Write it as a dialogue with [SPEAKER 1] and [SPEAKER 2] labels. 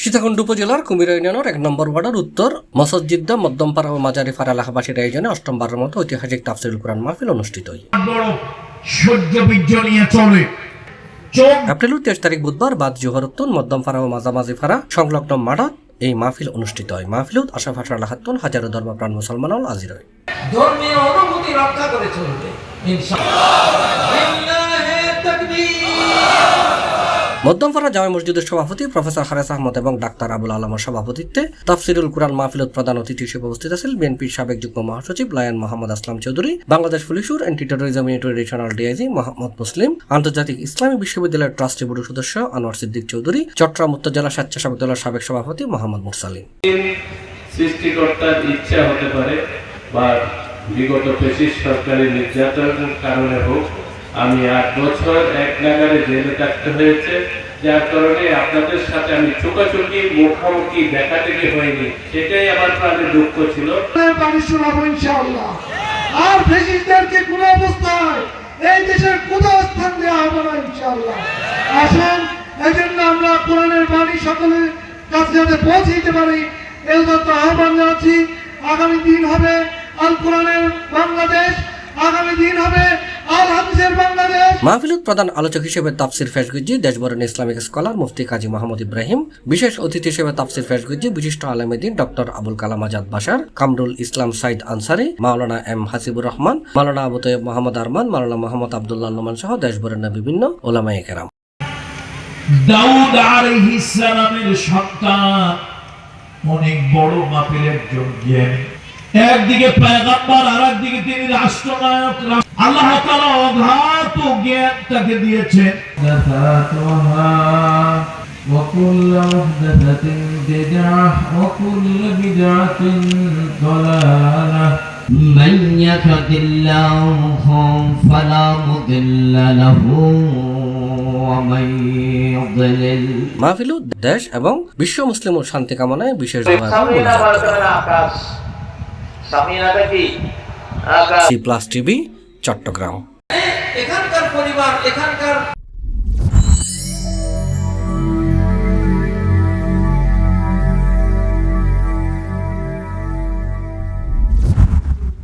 [SPEAKER 1] সীতাকুণ্ড উপজেলার কুমিরা ইউনিয়নের ১ নম্বর ওয়ার্ডের উত্তর মসজিদা মধ্যমপাড়া ও মাজারিপাড়া এলাকাবাসীর আয়োজনে অষ্টমবারের মতো ঐতিহাসিক তাফসীরুল কুরআন মাহফিল অনুষ্ঠিত হয়। এপ্রিল 23 তারিখ বুধবার বাদ জোহর উত্তর মধ্যমপাড়া ও মাঝামাঝিপাড়া সংলগ্ন মাঠত এই মাহফিল অনুষ্ঠিত হয়। মাহফিলত আশপাশের এলাকাতুন হাজারো ধর্মপ্রাণ মুসলমানও হাজির হয়।
[SPEAKER 2] ধর্মীয় অনুভূতি রক্ষা করে চলবে
[SPEAKER 1] মধ্যমপাড়া জামে মসজিদের সভাপতি প্রফেসর হারেস আহমদ এবং ডাক্তার আবুল আলমের সভাপতিত্বে তাফসীরুল কুরআন মাহফিলত প্রধান অতিথি হিসেবে উপস্থিত আছেন বিএনপির সাবেক যুগ্ম মহাসচিব লায়ন মোহাম্মদ আসলাম চৌধুরী, বাংলাদেশ পুলিশের অ্যান্টি টেরোরিজম ইউনিটের রিজিওনাল ডিআইজি মোহাম্মদ মুসলিম, আন্তর্জাতিক ইসলামী বিশ্ববিদ্যালয়ের ট্রাস্টি বোর্ডের সদস্য আনোয়ার সিদ্দিক চৌধুরী, চট্টগ্রাম উত্তর জেলা স্বেচ্ছাসেবক দলের সাবেক সভাপতি মোহাম্মদ মুরসালিন।
[SPEAKER 3] সৃষ্টিকর্তার ইচ্ছা হতে পারে বা বিগত ফ্যাসিস্ট সরকারের নির্যাতনের কারণে হোক, আমি 8 বছর এক নাগারে জেলে থাকতে হয়েছে, যার কারণে আপনাদের সাথে আমি চোখাচোখি মুখামুখি দেখা থেকে হয়নি, সেটাই আমার প্রাণে দুঃখ ছিল।
[SPEAKER 4] আর ফ্যাসিস্টদেরকে কোন অবস্থায় এই দেশের কোথাও স্থান দেওয়া হবে না ইনশাআল্লাহ। আসেন, এজন্য আমরা কোরআনের বাণী সকলের কাছে যাতে পৌঁছে দিতে পারি এই জন্য আহ্বান জানাচ্ছি। আগামী দিন হবে আল কোরআনের বাংলাদেশ, আগামী দিন হবে আল হাদিসের বাংলাদেশ।
[SPEAKER 1] মাহফিলত প্রধান আলোচক হিসেবে তাফসীর ফেশগুজ্জি, দেশবরেণ্য ইসলামিক স্কলার মুফতি কাজী মোহাম্মদ ইব্রাহিম, বিশেষ অতিথি হিসেবে তাফসীর ফেশগুজ্জি বিশিষ্ট আলেমদ্দিন ডক্টর আবুল কালাম আজাদ বাশার, কামরুল ইসলাম সাইদ আনসারি, মাওলানা এম হাসিবুর রহমান, মাওলানা আবু তৈয়ব মোহাম্মদ আরমান, মাওলানা মোহাম্মদ আব্দুল্লাহ নোমান সহ দেশবরেণ্য বিভিন্ন ওলামায়ে কেরাম।
[SPEAKER 5] দাউদ আলাইহিস সালামের সন্তান অনেক বড় মাপের একজন জ্ঞানী, একদিকে পয়গম্বর আর একদিকে তিনি রাষ্ট্রনায়ক। আল্লাহ তাআলা অগাধ জ্ঞান তাকে দিয়েছেন। ওয়া কুল্লু মুহদাসাতিন বিদআহ ওয়া কুল্লু বিদআতিন দালালাহ। মান ইয়াহদিল্লাহু ফালা মুদিল্লা লাহু ওয়া মান ইউদ্লিল।
[SPEAKER 1] মাহফিল দেশ এবং বিশ্ব মুসলিম ও শান্তি কামনায় বিশেষ C+ টিভি চট্টগ্রাম।
[SPEAKER 2] এখানকার পরিবার, এখানকার